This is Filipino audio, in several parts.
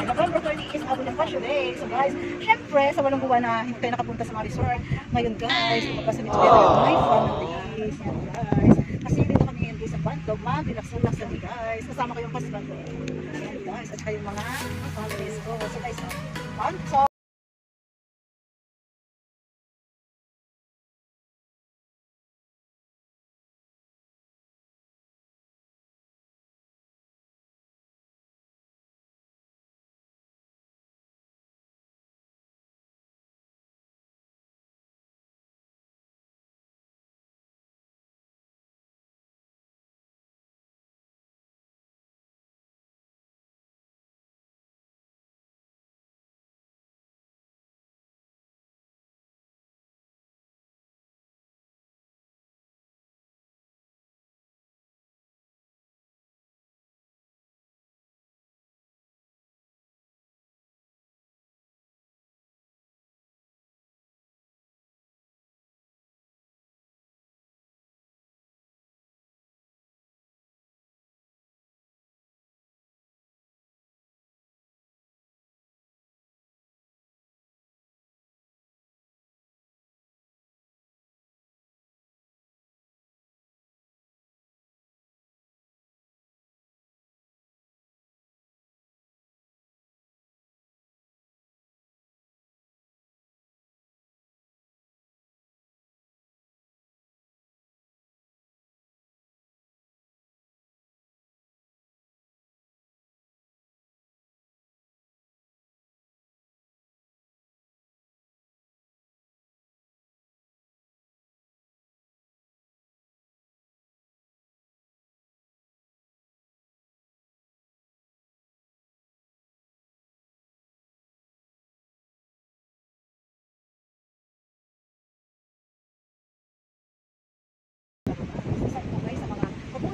November 30 is Abu Fashion Day. So guys, syempre sa walang gawa na hindi tayo nakapunta sa mga resort. Ngayon guys, lumabas kami together with my families. Yan guys. Kasi dito kami ngayon sa Bandog, mag-relax-relax kami guys. Kasama ko yung husband ko. Yan guys, at kayong mga families ko. So guys, Bandog.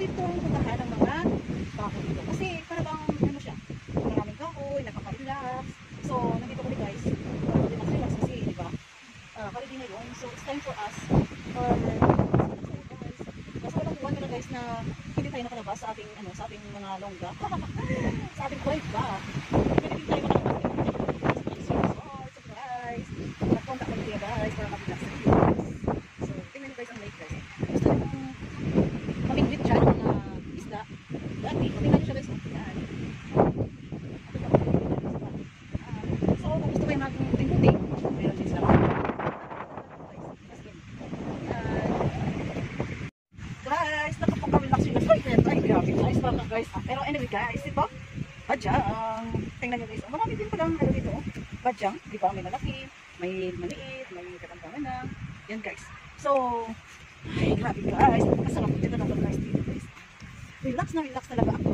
Itong puntahan ng mga kahoy dito. Kasi para bang ano siya, maraming kahoy, nakaka-relax. So, nandito kami guys, para relax-relax kasi, di ba? Holiday ngayon. So, it's time for us. Kasi walang buwan na guys na hindi tayo nakalabas sa ating, ano, sa ating mga longga. Sa ating quiet ba? Hindi tayo makalabas. So guys, nagpunta kami dito guys para mag-relax. So, tingnan nyo guys ang lake guys. Gusto nyo mamingwit dyan ng isda. Dati, tingnan nyo siya guys. Yan. So, kung gusto kayo mag-ting-ting, meron din sila. Guys, nakapag-relax yun na toilet. Ay, grabe guys. Parang guys. Pero anyway guys, ito, badyang. Tingnan nyo guys. Marami din palang ano dito. Badyang. Di ba? May malaki, may maliit, may katampangan na. Yan guys. So, ay, grabe guys. Kasarap dito na guys dito guys. Relax talaga ako.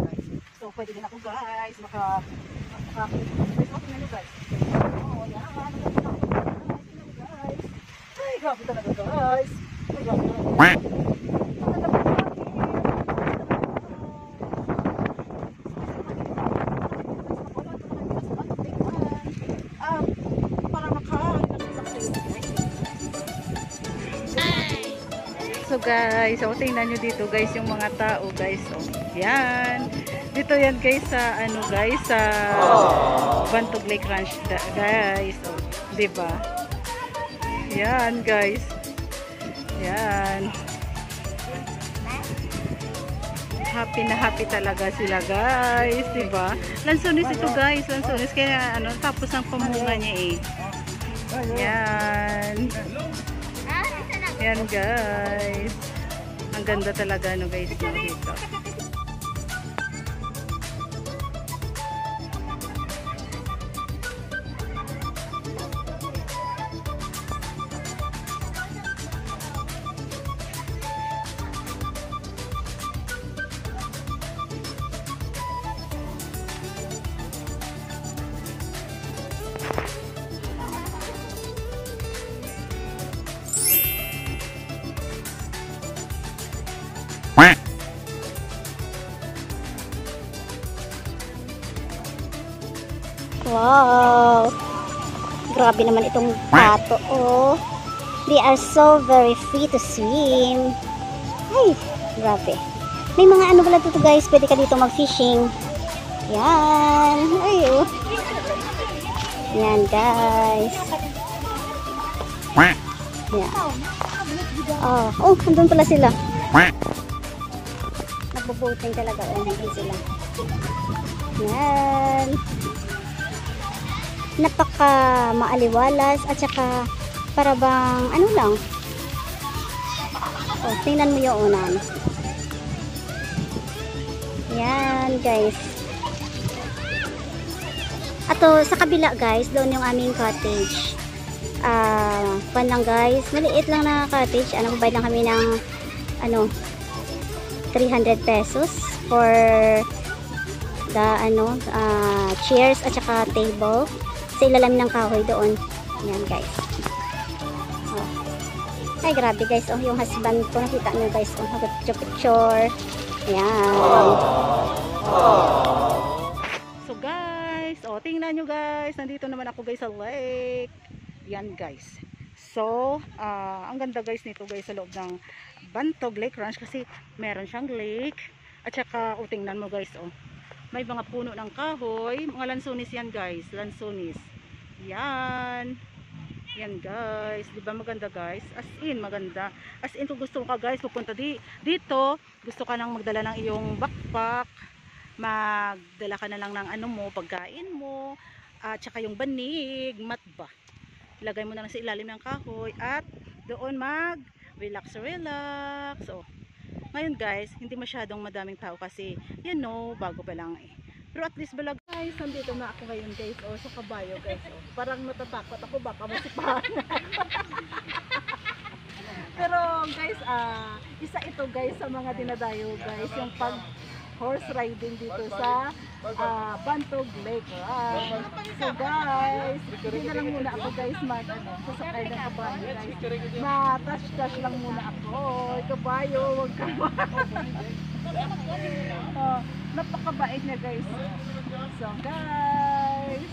Guys. So, pwede din ako guys. Guys, tingnan nyo guys. Oh, yan. Tingnan nyo guys. Ay, grabe talaga guys. Ay, grabe talaga. So guys, so tingnan nyo dito guys yung mga tao guys. So, yan. Dito yan guys sa ano guys sa Bandog Lake Ranch guys. So, 'di ba? Yan guys. Yan. Happy talaga sila guys, 'di ba? Lansones ito guys, lansones kaya ano tapos ang pamunga niya eh. Yan. Yan guys. Ang ganda talaga no guys dito. Wow! Grabe naman itong pato, oh. They are so very free to swim. Ay, grabe. May mga ano pala dito guys, pwede ka dito mag-fishing. Yan. Ay, Yan guys. Yan. Oh, andun pala sila. Nagbo-boating talaga. Andun sila. Yan. Napaka maaliwalas at saka para bang ano lang. Oh, tingnan mo yung unan. Yan guys. Ato sa kabila guys, doon yung aming cottage. Pan lang guys, maliit lang na cottage. Bayad lang kami ng 300 pesos for the chairs at saka table sa ilalim ng kahoy doon. Yan guys. Ay grabe guys, yung husband ko, nakita nyo guys, picture. Yan. So guys, tingnan nyo guys, nandito naman ako guys sa lake. Yan guys. So, ang ganda guys nito guys sa loob ng Bantog Lake Ranch kasi meron siyang lake. At saka, tingnan mo guys, may mga puno ng kahoy. Mga lansunis yan guys, lansunis. Yan. Yan guys, di ba maganda guys? As in, maganda. As in, kung gusto mo ka guys, pupunta dito, gusto ka nang magdala ng iyong backpack, magdala ka na lang ng pagkain mo, at saka yung banig, mat ba? Ilagay mo na lang sa ilalim ng kahoy at doon mag-relax. Ngayon guys, hindi masyadong madaming tao kasi, bago pa lang eh. Pero at least balag guys, nandito na ako ngayon guys, sa kabayo guys, parang natatakot ako baka masipahan. Pero guys, isa ito guys sa mga dinadayo guys, yung pag horse riding dito sa Bantog Lake Ranch. So guys, hindi na lang muna ako guys sasakay ng kabayo guys. Ma-touch lang muna ako. Kabayo, wag ka ba? Napakabait niya guys. So guys,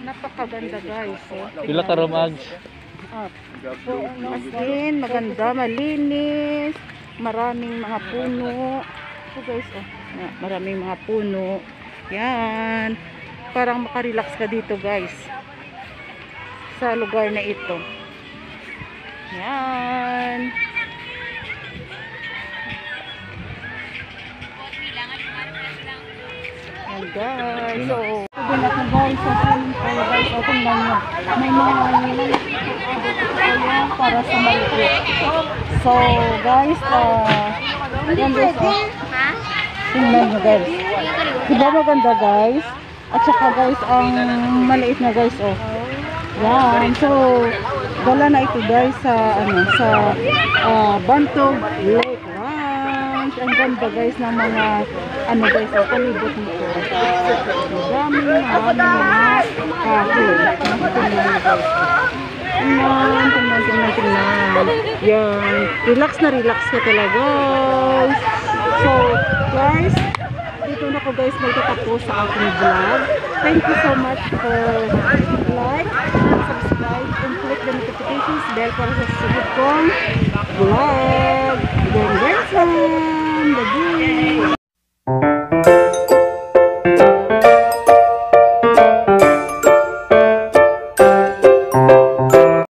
napakaganda guys. Pila ka romag? As in, maganda, malinis, maraming mga puno. So guys, maraming mga puno. Yan. Parang makarelax ka dito guys. Sa lugar na ito. Yan. Yan guys. So, ito na ako guys. So, tingnan nyo. May mga para sa maliit. So, guys, yan guys. Tingnan nyo guys. Diba maganda guys? At saka guys, ang maliit na guys, Yan. So, dala na ito guys sa Bantog Lake Ranch. Ang ganda guys ng mga guys, palibot nito. Maraming mga kahoy. Tingnan. Yan. Relax ka talaga guys. So guys, dito na ko guys magtatapos sa aking vlog. Thank you so much for like, subscribe, and click the notifications bell para sa susunod kong vlog. Again,